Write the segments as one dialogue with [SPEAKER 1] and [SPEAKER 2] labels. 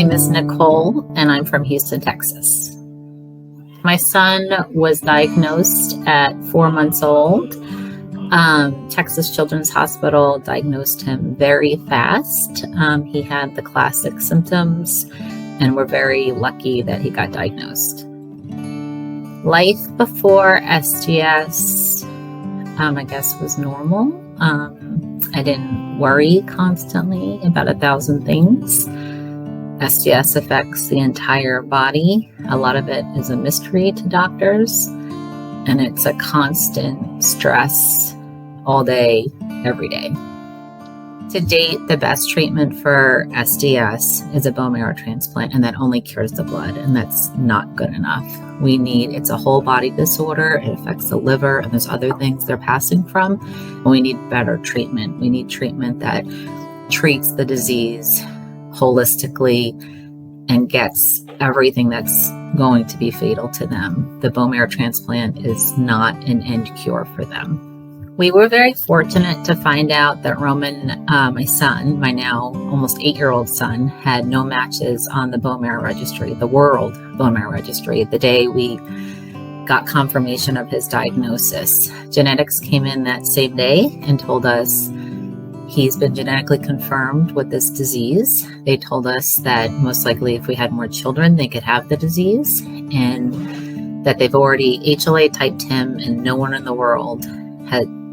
[SPEAKER 1] name is Nicole, and I'm from Houston, Texas. My son was diagnosed at 4 months old. Texas Children's Hospital diagnosed him very fast. He had the classic symptoms, and we're very lucky that he got diagnosed. Life before SDS, I guess, was normal. I didn't worry constantly about 1,000 things. SDS affects the entire body. A lot of it is a mystery to doctors, and it's a constant stress all day, every day. To date, the best treatment for SDS is a bone marrow transplant, and that only cures the blood, and that's not good enough. It's a whole body disorder. It affects the liver, and there's other things they're passing from, and we need better treatment. We need treatment that treats the disease holistically and gets everything that's going to be fatal to them. The bone marrow transplant is not an end cure for them. We were very fortunate to find out that Roman, my son, my now almost 8-year-old son, had no matches on the bone marrow registry, the world bone marrow registry, the day we got confirmation of his diagnosis. Genetics came in that same day and told us he's been genetically confirmed with this disease. They told us that most likely if we had more children, they could have the disease, and that they've already HLA typed him and no one in the world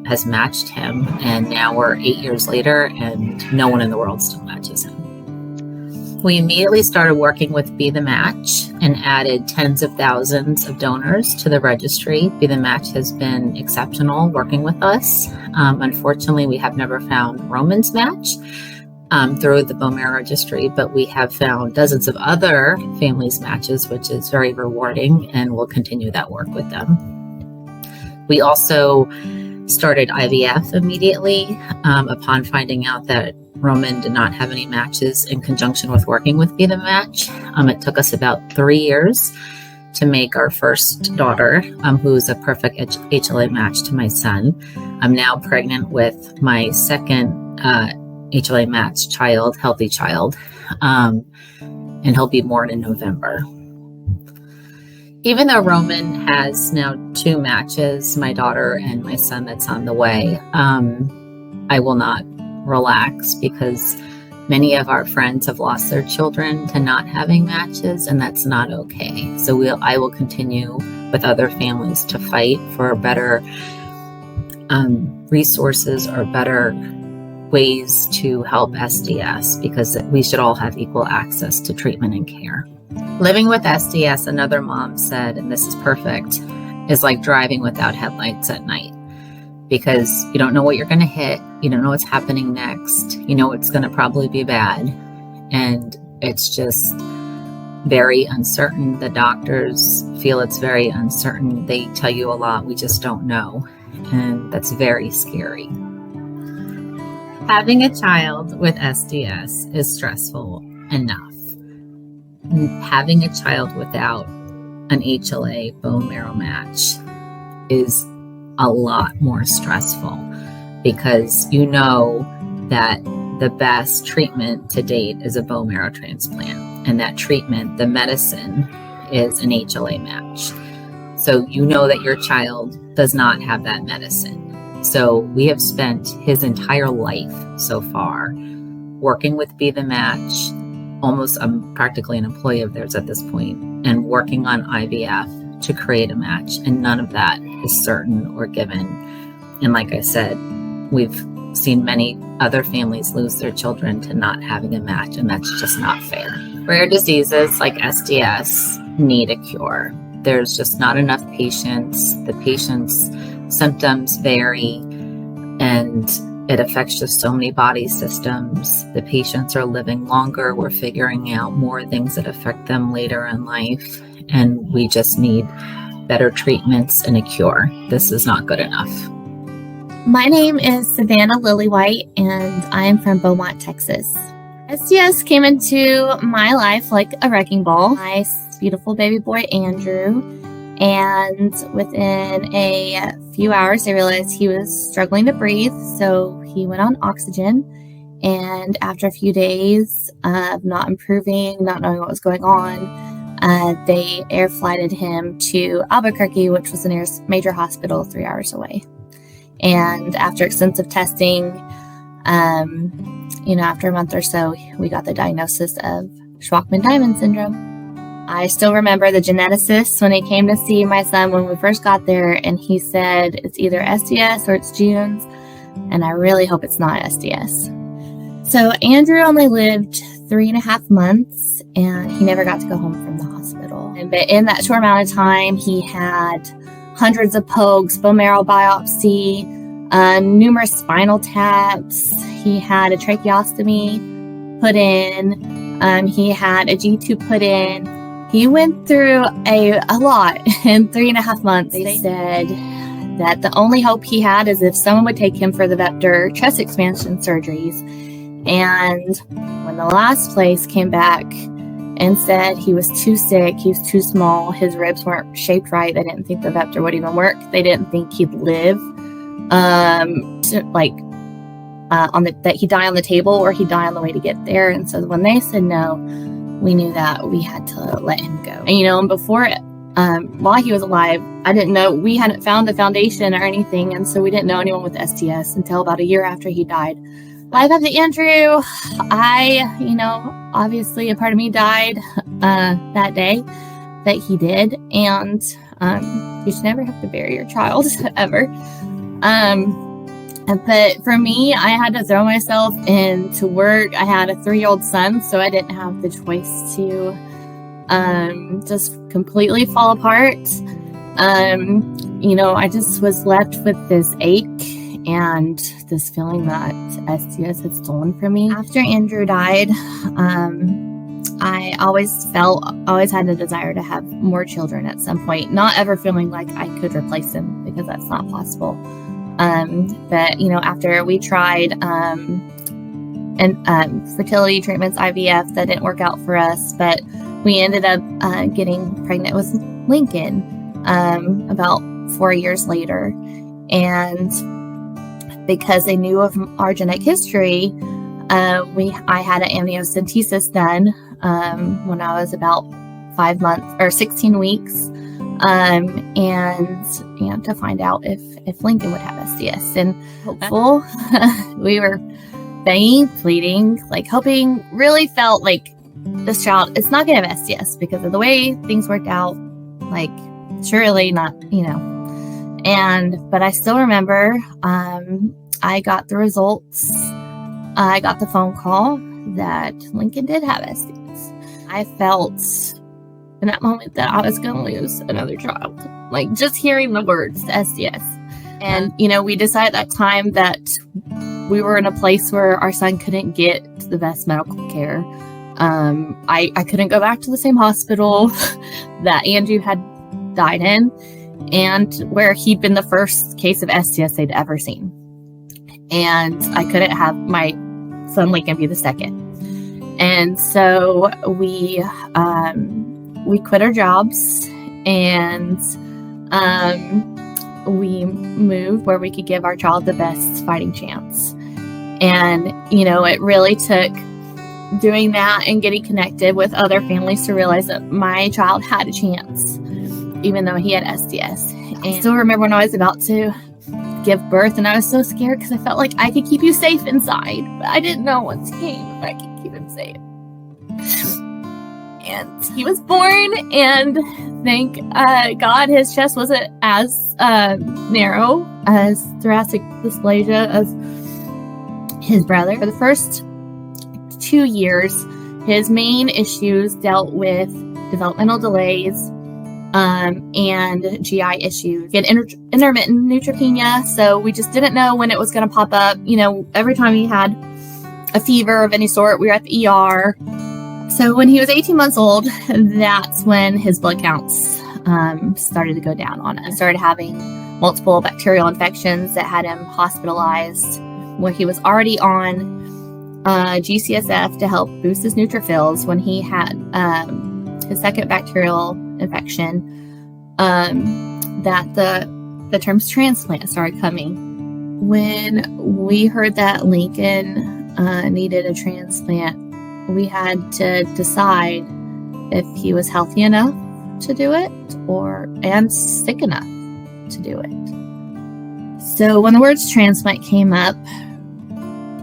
[SPEAKER 1] has matched him. And now we're 8 years later and no one in the world still matches him. We immediately started working with Be The Match and added tens of thousands of donors to the registry. Be The Match has been exceptional working with us. Unfortunately, we have never found Roman's match through the bone marrow registry, but we have found dozens of other families' matches, which is very rewarding, and we'll continue that work with them. We also started IVF immediately upon finding out that Roman did not have any matches in conjunction with working with Be The Match. It took us about 3 years to make our first daughter, who's a perfect HLA match to my son. I'm now pregnant with my second HLA match child, healthy child, and he'll be born in November. Even though Roman has now 2 matches, my daughter and my son that's on the way, I will not relax, because many of our friends have lost their children to not having matches, and that's not okay. So I will continue with other families to fight for better resources or better ways to help SDS, because we should all have equal access to treatment and care. Living with SDS, another mom said, and this is perfect, is like driving without headlights at night, because you don't know what you're going to hit. You don't know what's happening next. You know it's going to probably be bad. And it's just very uncertain. The doctors feel it's very uncertain. They tell you a lot. We just don't know. And that's very scary. Having a child with SDS is stressful enough. Having a child without an HLA bone marrow match is a lot more stressful, because you know that the best treatment to date is a bone marrow transplant, and that treatment, the medicine, is an HLA match. So you know that your child does not have that medicine. So we have spent his entire life so far working with Be The Match. Almost, I'm practically an employee of theirs at this point, and working on IVF to create a match, and none of that is certain or given. And like I said, we've seen many other families lose their children to not having a match, and that's just not fair. Rare diseases like SDS need a cure. There's just not enough patients. The patients' symptoms vary, and it affects just so many body systems. The patients are living longer. We're figuring out more things that affect them later in life, and we just need better treatments and a cure. This is not good enough.
[SPEAKER 2] My name is Savannah Lillywhite, and I am from Beaumont, Texas. SDS came into my life like a wrecking ball. My beautiful baby boy, Andrew, and within a few hours, I realized he was struggling to breathe, so he went on oxygen, And after a few days of not improving, not knowing what was going on, they air flighted him to Albuquerque, which was the nearest major hospital 3 hours away. And after extensive testing, after a month or so, we got the diagnosis of Shwachman-Diamond syndrome. I still remember the geneticist when he came to see my son when we first got there, and he said it's either SDS or it's June's, and I really hope it's not SDS. So Andrew only lived 3.5 months, and he never got to go home from the hospital. But in that short amount of time, he had hundreds of pokes, bone marrow biopsy, numerous spinal taps. He had a tracheostomy put in. He had a G-tube put in. He went through a lot in 3.5 months. They said that the only hope he had is if someone would take him for the Vector chest expansion surgeries. And when the last place came back and said he was too sick, he was too small, his ribs weren't shaped right, they didn't think the Vector would even work. They didn't think he'd live. That he'd die on the table or he'd die on the way to get there. And so when they said no, we knew that we had to let him go. And before while he was alive, I didn't know, we hadn't found a foundation or anything, and so we didn't know anyone with SDS until about a year after he died. Life after Andrew, obviously a part of me died that day that he did, and you should never have to bury your child ever. But for me, I had to throw myself into work. I had a 3-year-old son, so I didn't have the choice to just completely fall apart. I just was left with this ache and this feeling that SDS had stolen from me. After Andrew died, I always had a desire to have more children at some point, not ever feeling like I could replace him, because that's not possible. But after we tried fertility treatments, IVF, that didn't work out for us, but we ended up getting pregnant with Lincoln about 4 years later. And because they knew of our genetic history, I had an amniocentesis done when I was about 5 months or 16 weeks, and to find out if Lincoln would have SDS. And hopeful, we were begging, pleading, hoping, really felt like this child is not going to have SDS because of the way things worked out. Surely not, but I still remember, I got the results. I got the phone call that Lincoln did have SDS. I felt in that moment that I was going to lose another child. Just hearing the words SDS. And, we decided at that time that we were in a place where our son couldn't get the best medical care. I couldn't go back to the same hospital that Andrew had died in, and where he'd been the first case of SDS they'd ever seen. And I couldn't have my son Lincoln be the second. And so we quit our jobs, and we moved where we could give our child the best fighting chance. And, it really took doing that and getting connected with other families to realize that my child had a chance, even though he had SDS. And I still remember when I was about to give birth, and I was so scared because I felt like I could keep you safe inside, but I didn't know once he came if I could keep him safe. And he was born, and thank God his chest wasn't as narrow as thoracic dysplasia as his brother. For the first 2 years, his main issues dealt with developmental delays and GI issues. He had intermittent neutropenia, so we just didn't know when it was going to pop up. Every time he had a fever of any sort, we were at the ER. So when he was 18 months old, that's when his blood counts started to go down on us. He started having multiple bacterial infections that had him hospitalized, where he was already on GCSF to help boost his neutrophils. When he had his second bacterial infection, that the terms transplant started coming. When we heard that Lincoln needed a transplant, we had to decide if he was healthy enough to do it and sick enough to do it. So when the words transplant came up,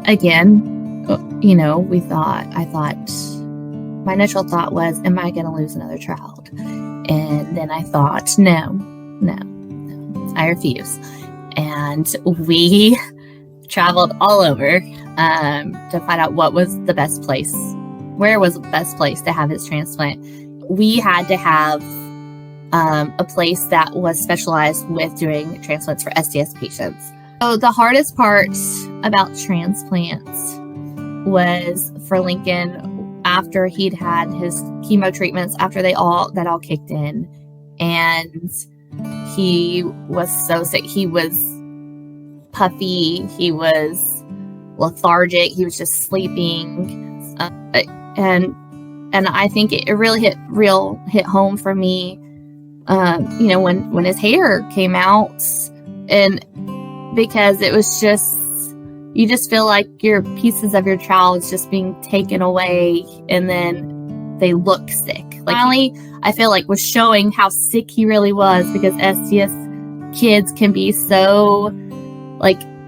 [SPEAKER 2] again, I thought, my initial thought was, am I going to lose another child? And then I thought, no, I refuse. And we traveled all over to find out what was the best place. Where was the best place to have his transplant? We had to have a place that was specialized with doing transplants for SDS patients. So the hardest part about transplants was for Lincoln after he'd had his chemo treatments, after that all kicked in, and he was so sick. He was puffy. He was lethargic. He was just sleeping, and I think it really hit home for me. When his hair came out, and because it was just, you just feel like your pieces of your child is just being taken away, and then they look sick. Finally, I feel like was showing how sick he really was, because SDS kids can be so,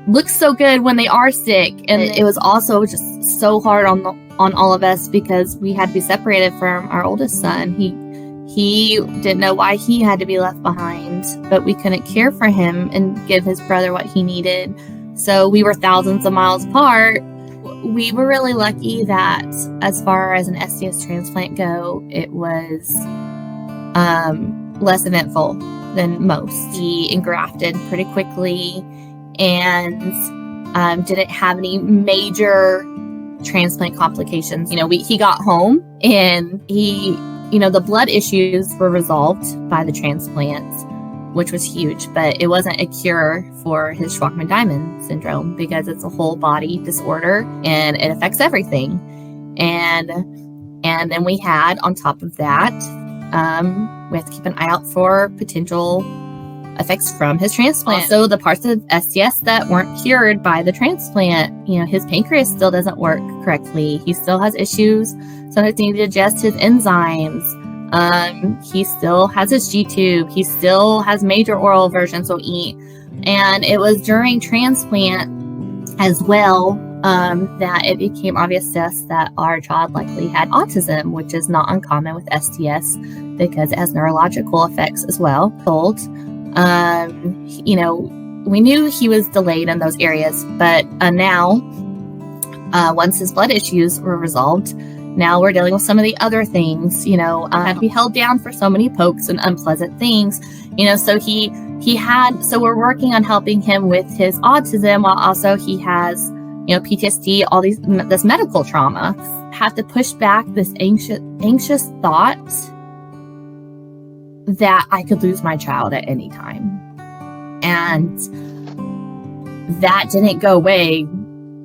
[SPEAKER 2] look so good when they are sick. And it was also just so hard on all of us, because we had to be separated from our oldest son. He didn't know why he had to be left behind, but we couldn't care for him and give his brother what he needed. So we were thousands of miles apart. We were really lucky that as far as an SDS transplant go, it was less eventful than most. He engrafted pretty quickly and didn't have any major transplant complications. He got home, and the blood issues were resolved by the transplant, which was huge, but it wasn't a cure for his Shwachman-Diamond syndrome, because it's a whole body disorder and it affects everything. And then we had, on top of that, we have to keep an eye out for potential effects from his transplant. Also, the parts of SDS that weren't cured by the transplant, his pancreas still doesn't work correctly. He still has issues. Sometimes he needs to adjust his enzymes. He still has his G-tube. He still has major oral versions he'll eat. And it was during transplant as well that it became obvious to us that our child likely had autism, which is not uncommon with SDS because it has neurological effects as well. We knew he was delayed in those areas, but now, once his blood issues were resolved, now we're dealing with some of the other things. Had to be held down for so many pokes and unpleasant things. So we're working on helping him with his autism, while also he has, PTSD, all this medical trauma. Have to push back this anxious thought that I could lose my child at any time. And that didn't go away,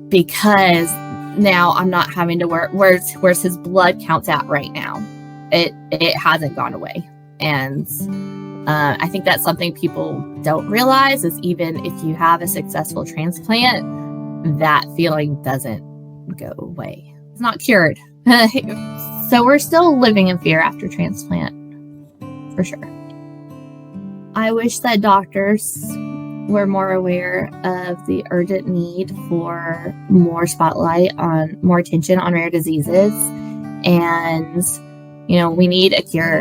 [SPEAKER 2] because now I'm not having to work. Where's his blood counts at right now? It hasn't gone away. And I think that's something people don't realize, is even if you have a successful transplant, that feeling doesn't go away. It's not cured. So we're still living in fear after transplant, for sure. I wish that doctors were more aware of the urgent need for more spotlight on, more attention on rare diseases. And, we need a cure.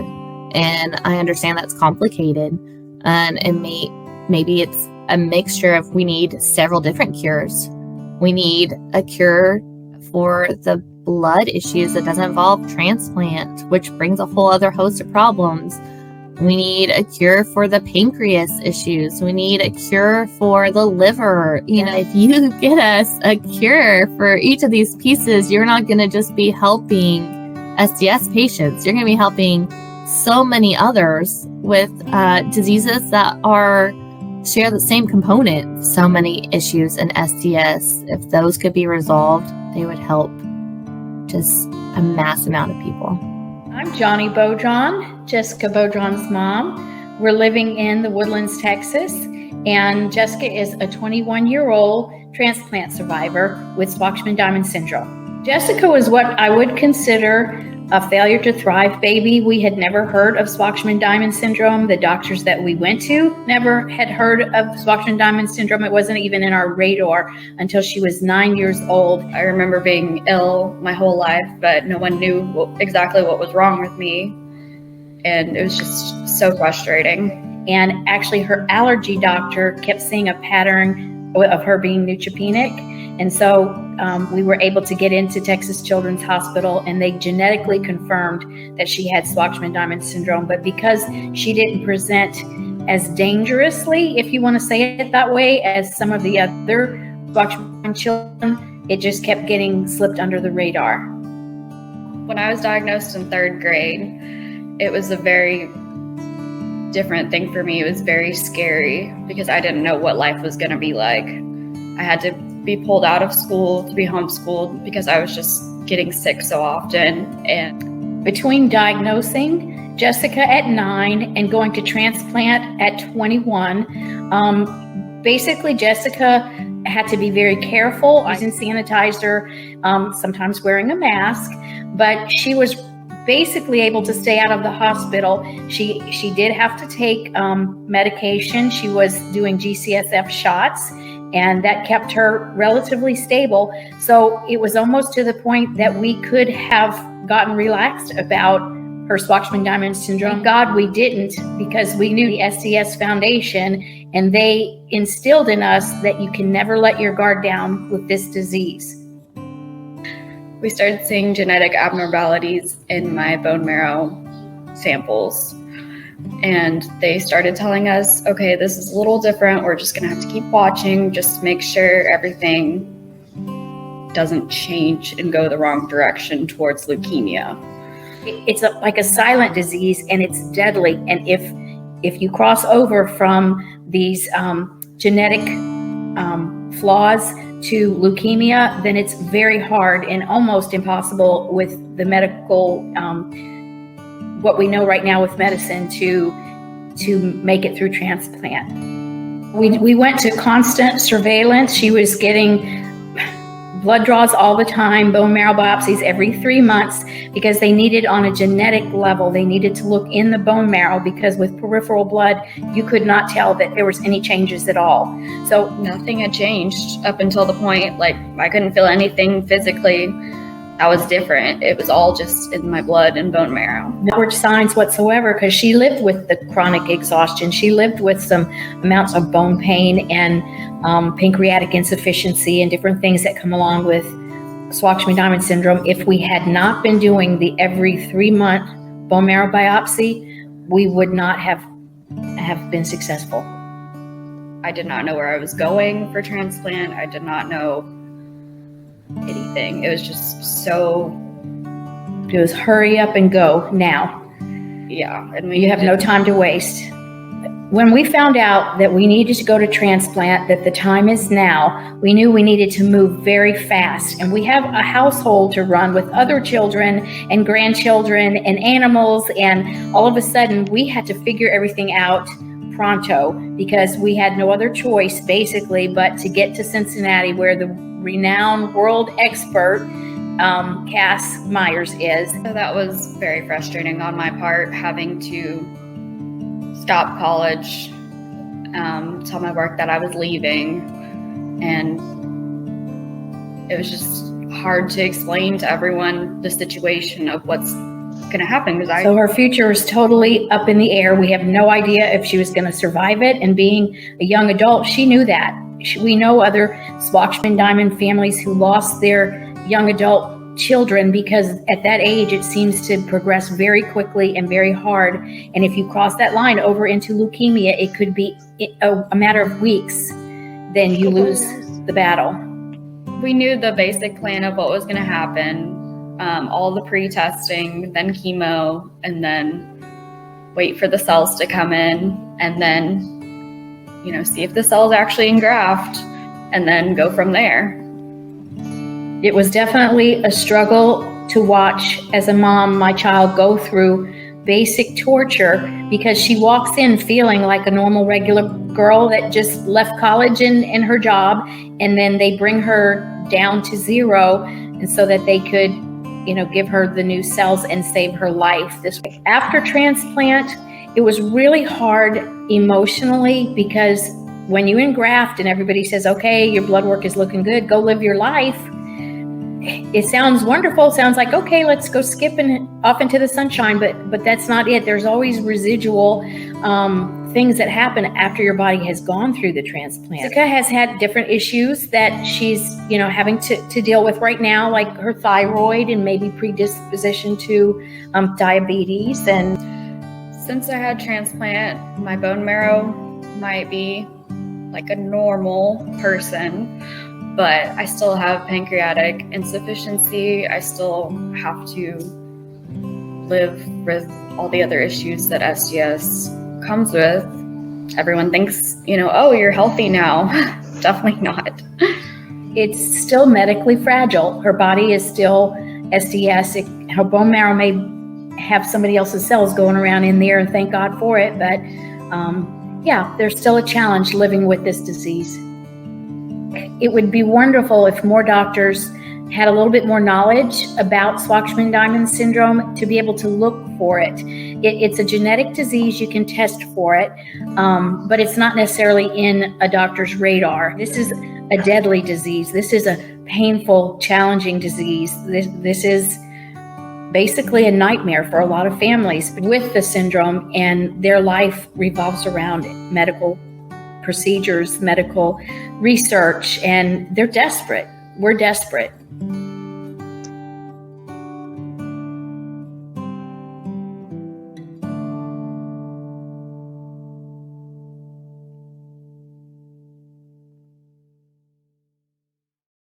[SPEAKER 2] And I understand that's complicated. And maybe it's a mixture of, we need several different cures. We need a cure for the blood issues that doesn't involve transplant, which brings a whole other host of problems. We need a cure for the pancreas issues. We need a cure for the liver. If you get us a cure for each of these pieces, you're not going to just be helping SDS patients. You're going to be helping so many others with diseases that share the same component. So many issues in SDS. If those could be resolved, they would help just a mass amount of people.
[SPEAKER 3] I'm Johnny Beaujon, Jessica Beaujon's mom. We're living in the Woodlands, Texas, and Jessica is a 21-year-old transplant survivor with Swakopmund-Diamond syndrome. Jessica was what I would consider a failure to thrive baby. We had never heard of Swakopmund-Diamond syndrome. The doctors that we went to never had heard of Swakopmund-Diamond syndrome. It wasn't even in our radar until she was 9 years old.
[SPEAKER 4] I remember being ill my whole life, but no one knew exactly what was wrong with me. And it was just so frustrating.
[SPEAKER 3] And actually her allergy doctor kept seeing a pattern of her being neutropenic. And so we were able to get into Texas Children's Hospital, and they genetically confirmed that she had Swakopmund-Diamond syndrome. But because she didn't present as dangerously, if you want to say it that way, as some of the other Swakopmund children, it just kept getting slipped under the radar.
[SPEAKER 4] When I was diagnosed in 3rd grade, it was a very different thing for me. It was very scary because I didn't know what life was going to be like. I had to be pulled out of school to be homeschooled because I was just getting sick so often. And
[SPEAKER 3] between diagnosing Jessica at 9 and going to transplant at 21, basically Jessica had to be very careful, using sanitizer, sometimes wearing a mask, but she was basically able to stay out of the hospital. She did have to take medication. She was doing GCSF shots, and that kept her relatively stable. So it was almost to the point that we could have gotten relaxed about her Swakopmund-Diamond syndrome. Thank God we didn't, because we knew the SDS Foundation, and they instilled in us that you can never let your guard down with this disease.
[SPEAKER 4] we started seeing genetic abnormalities in my bone marrow samples. And they started telling us, okay, this is a little different. We're just going to have to keep watching, just to make sure everything doesn't change and go the wrong direction towards leukemia.
[SPEAKER 3] It's like a silent disease, and it's deadly. And if you cross over from these genetic flaws to leukemia, then it's very hard and almost impossible with the medical, what we know right now with medicine, to make it through transplant. We went to constant surveillance. She was getting blood draws all the time, bone marrow biopsies every 3 months, because they needed, on a genetic level, they needed to look in the bone marrow, because with peripheral blood, you could not tell that there was any changes at all. So
[SPEAKER 4] nothing had changed up until the point, like, I couldn't feel anything physically that was different. It was all just in my blood and bone marrow.
[SPEAKER 3] No signs whatsoever, because she lived with the chronic exhaustion. She lived with some amounts of bone pain and pancreatic insufficiency and different things that come along with Swakopmund-Diamond syndrome. If we had not been doing the every 3 month bone marrow biopsy, we would not have been successful.
[SPEAKER 4] I did not know where I was going for transplant. I did not know anything. It was just so...
[SPEAKER 3] It was hurry up and go now.
[SPEAKER 4] Yeah. And
[SPEAKER 3] you have no time to waste. When we found out that we needed to go to transplant, that the time is now, we knew we needed to move very fast. And we have a household to run with other children and grandchildren and animals. And all of a sudden, we had to figure everything out pronto, because we had no other choice, basically, but to get to Cincinnati, where the renowned world expert Cass Myers is.
[SPEAKER 4] So that was very frustrating on my part, having to stop college, tell my work that I was leaving, and it was just hard to explain to everyone the situation of what's going to happen.
[SPEAKER 3] So her future is totally up in the air. We have no idea if she was going to survive it. And being a young adult, she knew that. We know other Swakopmund-Diamond families who lost their young adult children, because at that age it seems to progress very quickly and very hard. And if you cross that line over into leukemia, it could be a matter of weeks, then you lose the battle.
[SPEAKER 4] We knew the basic plan of what was going to happen, all the pre-testing, then chemo, and then wait for the cells to come in, and then see if the cells actually engraft, and then go from there.
[SPEAKER 3] It was definitely a struggle to watch as a mom, my child go through basic torture because she walks in feeling like a normal, regular girl that just left college and her job, and then they bring her down to zero, and so that they could, give her the new cells and save her life. After transplant, it was really hard emotionally because when you engraft and everybody says, okay, your blood work is looking good, go live your life. It sounds wonderful. It sounds like, okay, let's go skipping off into the sunshine, but that's not it. There's always residual things that happen after your body has gone through the transplant. Jessica has had different issues that she's, having to deal with right now, like her thyroid and maybe predisposition to diabetes. And
[SPEAKER 4] since I had transplant, my bone marrow might be like a normal person, but I still have pancreatic insufficiency. I still have to live with all the other issues that SDS comes with. Everyone thinks, oh, you're healthy now. Definitely not.
[SPEAKER 3] It's still medically fragile. Her body is still SDS. Her bone marrow may have somebody else's cells going around in there, and thank God for it. But there's still a challenge living with this disease. It would be wonderful if more doctors had a little bit more knowledge about Shwachman-Diamond syndrome to be able to look for it. It's a genetic disease. You can test for it, but it's not necessarily in a doctor's radar. This is a deadly disease. This is a painful, challenging disease. This is basically a nightmare for a lot of families with the syndrome, and their life revolves around medical procedures, medical research, and they're desperate. We're desperate.